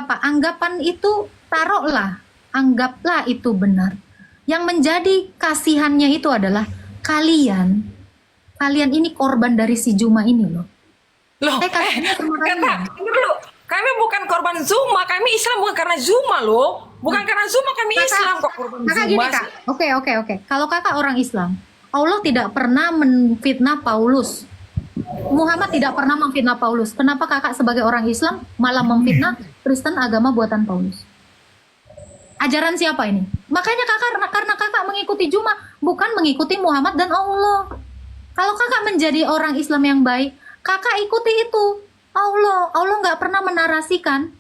apa? Anggapan itu taruhlah, anggaplah itu benar. Yang menjadi kasihannya itu adalah kalian ini korban dari si Juma ini loh. Loh, Saya kasihannya sama kata, kalian. dulu. Kami bukan korban Zuma, kami Islam bukan karena Zuma loh. Bukan karena Zuma kami Islam kok korban Kakak Zuma. gini kak, oke. Kalau kakak orang Islam, Allah tidak pernah menfitnah Paulus. Muhammad tidak pernah memfitnah Paulus. Kenapa kakak sebagai orang Islam malah memfitnah Kristen agama buatan Paulus? Ajaran siapa ini? Makanya kakak, karena kakak mengikuti Juma, bukan mengikuti Muhammad dan Allah. Kalau kakak menjadi orang Islam yang baik, kakak ikuti itu. Allah nggak pernah menarasikan,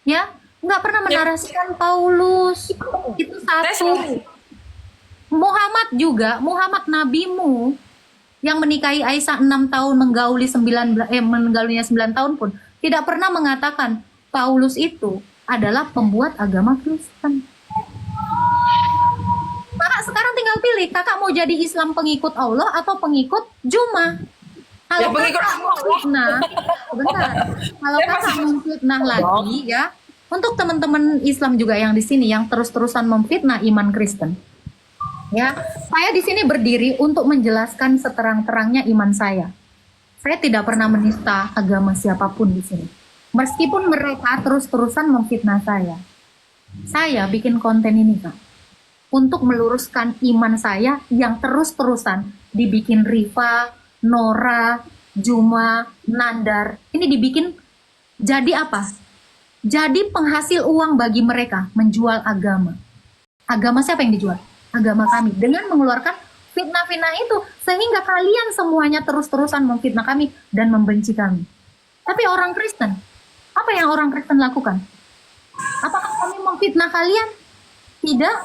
ya, nggak pernah menarasikan Paulus. Itu satu. Muhammad juga, Muhammad nabimu yang menikahi Aisyah 6 tahun, menggaulinya 9 tahun pun tidak pernah mengatakan Paulus itu adalah pembuat agama Kristen. Kakak sekarang tinggal pilih, kakak mau jadi Islam pengikut Allah atau pengikut Juma. Kalau pengikut kakak memfitnah, sebentar. Kalau kakak memfitnah lagi ya, untuk teman-teman Islam juga yang di sini yang terus-terusan memfitnah iman Kristen. Ya, saya di sini berdiri untuk menjelaskan seterang-terangnya iman saya. Saya tidak pernah menista agama siapapun di sini. Meskipun mereka terus-terusan memfitnah saya. Saya bikin konten ini, Kak, untuk meluruskan iman saya yang terus-terusan dibikin Rifa, Nora, Juma, Nandar. Ini dibikin jadi apa? Jadi penghasil uang bagi mereka menjual agama. Agama siapa yang dijual? Agama kami. Dengan mengeluarkan fitnah-fitnah itu. Sehingga kalian semuanya terus-terusan memfitnah kami dan membenci kami. Tapi orang Kristen, apa yang orang Kristen lakukan? Apakah kami memfitnah kalian? Tidak.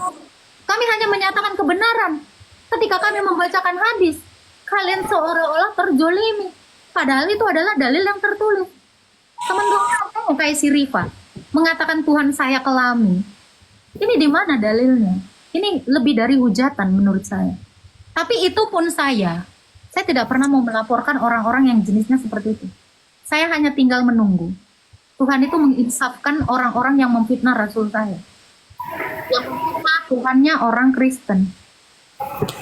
Kami hanya menyatakan kebenaran. Ketika kami membacakan hadis, kalian seolah-olah terjolimi. Padahal itu adalah dalil yang tertulis. Teman-teman kamu kayak si Rifa mengatakan Tuhan saya kelami. Ini di mana dalilnya? Ini lebih dari hujatan menurut saya. Tapi itu pun saya tidak pernah mau melaporkan orang-orang yang jenisnya seperti itu. Saya hanya tinggal menunggu. Tuhan itu menginsafkan orang-orang yang memfitnah Rasul saya. Yang memfitnah Tuhannya orang Kristen.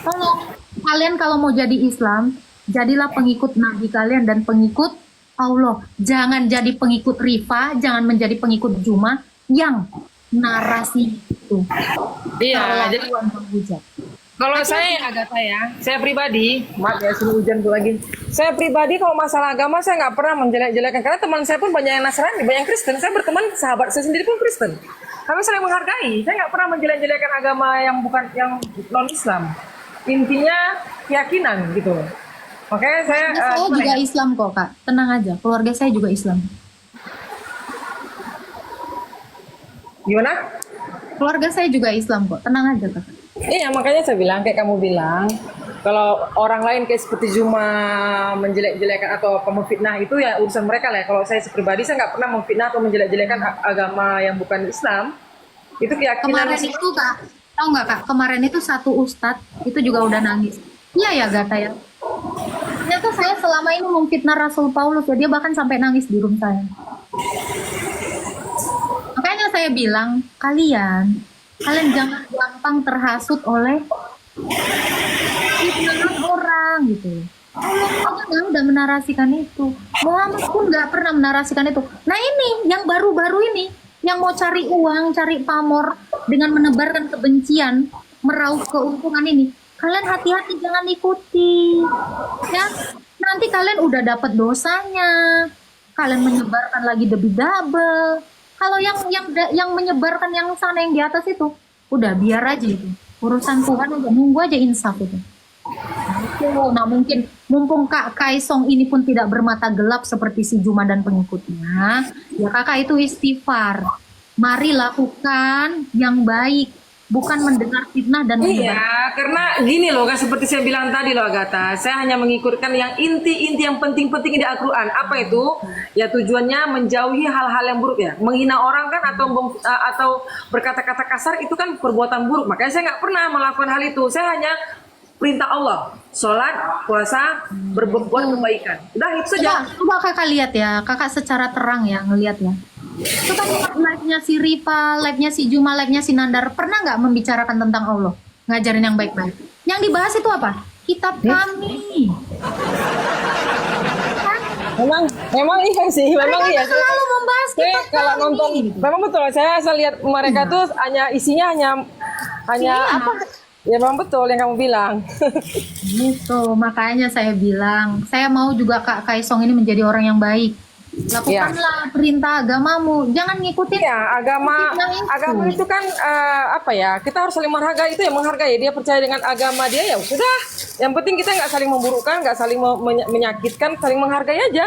Tolong, kalian kalau mau jadi Islam, jadilah pengikut Nabi kalian dan pengikut Allah. Jangan jadi pengikut Rifa, jangan menjadi pengikut Juma yang narasi itu. Iya, jadi kalau saya Agatha ya, saya pribadi, maaf ya suruh hujan tuh lagi. Saya pribadi kalau masalah agama saya nggak pernah menjelek-jelekan karena teman saya pun banyak yang Nasrani, banyak yang Kristen. Saya berteman sahabat saya sendiri pun Kristen. Kami saling menghargai. Saya nggak pernah menjelek-jelekan agama yang bukan yang non Islam. Intinya keyakinan gitu. Makanya saya juga Islam kok Kak. Tenang aja, keluarga saya juga Islam. Gimana? Keluarga saya juga Islam kok. Tenang aja Kak. Iya, makanya saya bilang kayak kamu bilang, kalau orang lain kayak seperti Juma menjelek-jelekan atau memfitnah itu ya urusan mereka lah. Kalau saya pribadi saya nggak pernah memfitnah atau menjelek-jelekan agama yang bukan Islam. Itu keyakinan. Kemarin itu Kak, tahu nggak Kak? Kemarin itu satu ustadz itu juga udah nangis. Iya ya Gata ya. Ternyata saya selama ini memfitnah Rasul Paulus ya, dia bahkan sampai nangis di room saya. Makanya saya bilang kalian jangan gampang terhasut oleh fitnahan orang gitu. Allah udah menarasikan itu. Muhammad pun nggak pernah menarasikan itu. Nah ini yang baru-baru ini, yang mau cari uang, cari pamor dengan menebarkan kebencian, meraup keuntungan ini. Kalian hati-hati jangan ikuti. Ya, nanti kalian udah dapat dosanya. Kalian menyebarkan lagi lebih double. Kalau yang menyebarkan yang sana yang di atas itu, udah biar aja itu. Urusan Tuhan aja, nunggu aja insaf itu. Nah mungkin mumpung Kak Kaisong ini pun tidak bermata gelap seperti si Juma dan pengikutnya, ya kakak itu istighfar. Mari lakukan yang baik, bukan mendengar fitnah dan menyebar. Iya, karena gini loh kan seperti saya bilang tadi loh Agatha, saya hanya mengikutkan yang inti-inti yang penting-penting di Al-Quran. Apa itu? Ya tujuannya menjauhi hal-hal yang buruk ya. Menghina orang kan atau berkata-kata kasar itu kan perbuatan buruk. Makanya saya nggak pernah melakukan hal itu. Saya hanya perintah Allah, sholat, puasa, berbuat kebaikan. Udah itu saja. Coba kakak lihat ya, kakak secara terang ya ngelihat ya. Coba lihat live-nya si Riva, live-nya si Juma, live-nya si Nandar. Pernah nggak membicarakan tentang Allah? Ngajarin yang baik-baik. Yang dibahas itu apa? Kitab kami. Kan? Memang iya sih, memang Mereka iya. itu selalu membahas Saya kitab kalau kami. nonton, memang betul. Saya asal lihat mereka tuh hanya isinya hanya Iya. apa? Ya memang betul yang kamu bilang. Gitu, makanya saya bilang, saya mau juga Kak Kaisong ini menjadi orang yang baik. Lakukanlah perintah agamamu, jangan ngikutin Ya, agama itu kan apa ya? Kita harus saling menghargai, itu yang menghargai. Dia percaya dengan agama dia, ya sudah. Yang penting kita nggak saling memburukkan, nggak saling menyakitkan, saling menghargai aja.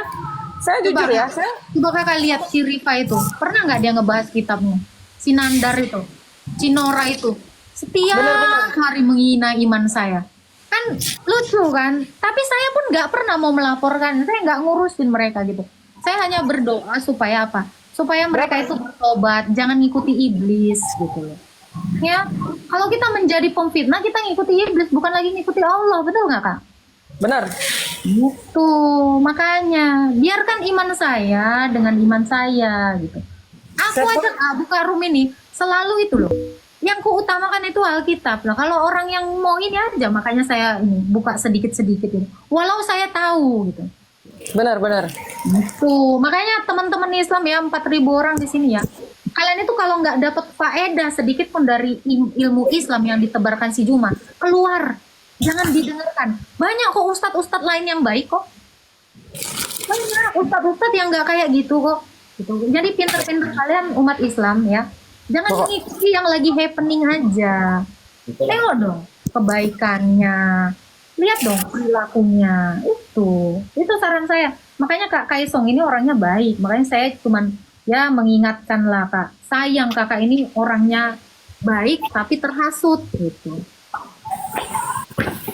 Saya jujur ya, saya Coba Kakak lihat si Riva itu, pernah nggak dia ngebahas kitabnya? Si Nandar itu, si Nora itu, setiap hari menghina iman saya. Kan lucu kan? Tapi saya pun nggak pernah mau melaporkan, saya nggak ngurusin mereka gitu. Saya hanya berdoa supaya apa? Supaya mereka itu bertobat, jangan ngikuti iblis gitu loh. Ya, kalau kita menjadi pemfitnah, kita ngikuti iblis, bukan lagi ngikuti Allah, betul nggak Kak? benar. Gitu, makanya biarkan iman saya dengan iman saya gitu. Aku aja buka room ini selalu itu loh. Yang kuutamakan itu Alkitab lah. Kalau orang yang mau ini aja, makanya saya ini buka sedikit-sedikit ini. Walau saya tahu gitu. Benar. Gitu. Makanya teman-teman Islam ya 4.000 orang di sini ya. Kalian itu kalau nggak dapat faedah sedikit pun dari ilmu Islam yang ditebarkan si Juma, keluar. Jangan didengarkan. Banyak kok ustadz-ustadz lain yang baik kok. Banyak ustadz-ustadz yang nggak kayak gitu kok. Gitu. Jadi pinter-pinter kalian umat Islam ya. Jangan mengikuti yang lagi happening aja. Tengok dong kebaikannya. Lihat dong perilakunya. Itu saran saya. Makanya Kak Kaisong ini orangnya baik. Makanya saya cuman ya mengingatkan lah Kak. Sayang kakak ini orangnya baik tapi terhasut gitu.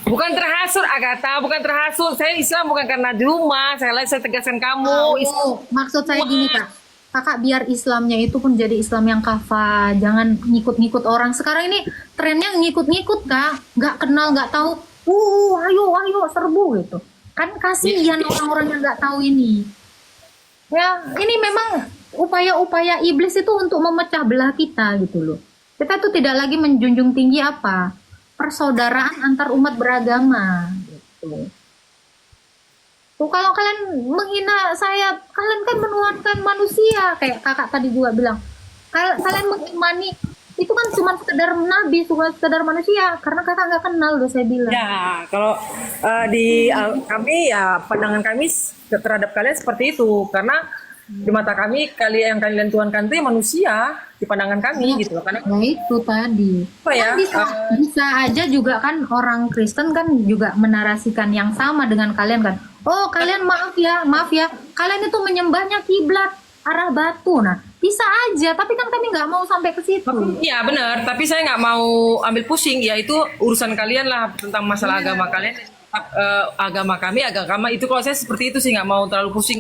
Bukan terhasut Agatha, bukan terhasut. Saya Islam bukan karena Juma. Saya tegaskan kamu. Maksud saya gini Kak. Kakak biar Islamnya itu pun jadi Islam yang kafah, jangan ngikut-ngikut orang. Sekarang ini trennya ngikut-ngikut Kak, nggak kenal, nggak tahu. Ayo serbu gitu. Kan kasihan orang-orang yang nggak tahu ini. Ya, ini memang upaya-upaya iblis itu untuk memecah belah kita gitu loh. Kita tuh tidak lagi menjunjung tinggi apa? Persaudaraan antar umat beragama gitu. Tuh kalau kalian menghina saya, kalian kan menuhankan manusia. Kayak kakak tadi juga bilang, kalian mengimani itu kan cuma sekedar nabi, cuma sekedar manusia. Karena kakak nggak kenal, udah saya bilang. Ya, kalau di kami ya pandangan kami terhadap kalian seperti itu. Karena di mata kami yang kalian tuhankan itu ya manusia di pandangan kami gitu loh. Karena Nah itu tadi. apa ya? Bisa aja juga kan orang Kristen kan juga menarasikan yang sama dengan kalian kan. Oh kalian maaf ya, kalian itu menyembahnya kiblat arah batu. Nah bisa aja, tapi kan kami nggak mau sampai ke situ. Iya benar, tapi saya nggak mau ambil pusing. Ya itu urusan kalian lah tentang masalah agama kalian. Agama kami, agama itu kalau saya seperti itu sih nggak mau terlalu pusing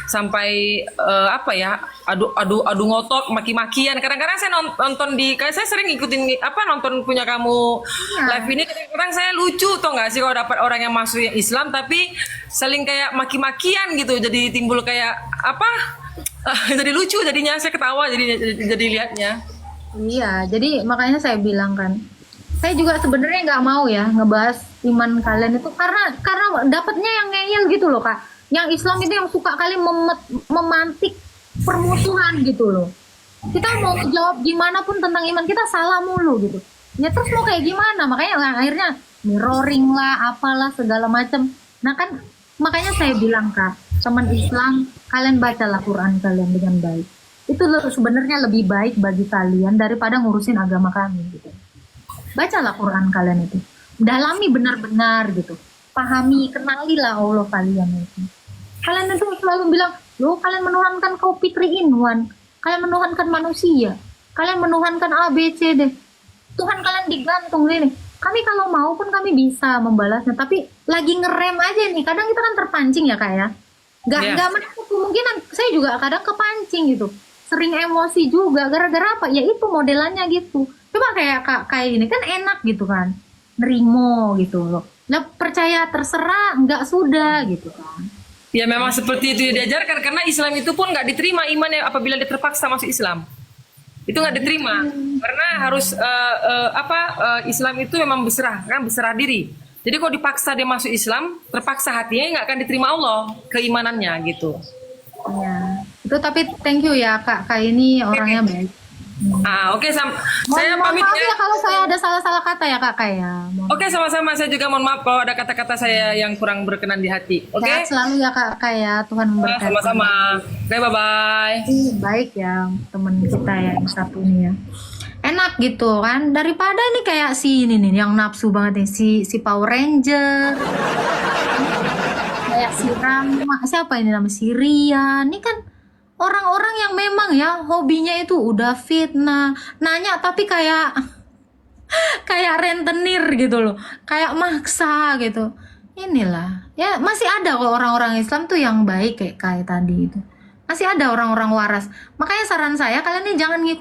sampai apa ya adu ngotot maki-makian. Kadang-kadang saya nonton saya sering ngikutin nonton punya kamu live ini. Kadang-kadang saya lucu tau nggak sih kalau dapat orang yang masuk Islam tapi saling kayak maki-makian gitu, jadi timbul kayak jadi lucu jadinya, saya ketawa jadi lihatnya. Iya, jadi makanya saya bilang kan, saya juga sebenarnya nggak mau ya ngebahas iman kalian itu karena dapatnya yang ngeyel gitu loh Kak. Yang Islam itu yang suka kali memantik permusuhan gitu loh. Kita mau jawab gimana pun tentang iman kita salah mulu gitu. Ya terus mau kayak gimana? Makanya akhirnya mirroring lah, apalah segala macam. Nah kan makanya saya bilang Kak, teman Islam, kalian bacalah Quran kalian dengan baik. Itu sebenarnya lebih baik bagi kalian daripada ngurusin agama kami gitu. Bacalah Quran kalian itu, dalami benar-benar gitu, pahami, kenalilah Allah kalian itu. Kalian itu selalu bilang, loh kalian menuhankan kopi 3-in-1, kalian menuhankan manusia, kalian menuhankan A, B, C, D. Tuhan kalian digantung ini. Kami kalau mau pun kami bisa membalasnya, tapi lagi ngerem aja nih. Kadang kita kan terpancing ya Kak ya. Nggak menutup kemungkinan, saya juga kadang kepancing gitu. Sering emosi juga, gara-gara apa? Ya itu modelannya gitu. Coba kayak ini kan enak gitu kan, nerimo gitu loh. Nah percaya terserah, nggak sudah gitu kan. Ya memang seperti itu diajarkan karena Islam itu pun nggak diterima imannya apabila dia terpaksa masuk Islam. Itu nggak diterima karena harus Islam itu memang berserah diri. Jadi kalau dipaksa dia masuk Islam, terpaksa hatinya nggak akan diterima Allah keimanannya gitu. Ya, itu tapi thank you ya Kak. Kak ini orangnya baik. Oke, saya Mohon pamit maaf ya. ya kalau saya ada salah-salah kata ya Kak ya. Oke, sama-sama. Saya juga mohon maaf kalau ada kata-kata saya yang kurang berkenan di hati. Oke? Sehat selalu ya Kak ya. Tuhan memberkati. Sama-sama. Oke, bye-bye. Baik ya temen kita ya yang satu ini ya. Enak gitu kan daripada ini kayak si ini nih yang nafsu banget nih si Power Ranger. Kayak si Rama, siapa ini namanya si Rian. Ini kan orang-orang yang memang ya hobinya itu udah fitnah, nanya tapi kayak kayak rentenir gitu loh, kayak maksa gitu. Inilah ya masih ada kok orang-orang Islam tuh yang baik kayak tadi itu, masih ada orang-orang waras. Makanya saran saya kalian ini jangan ngikut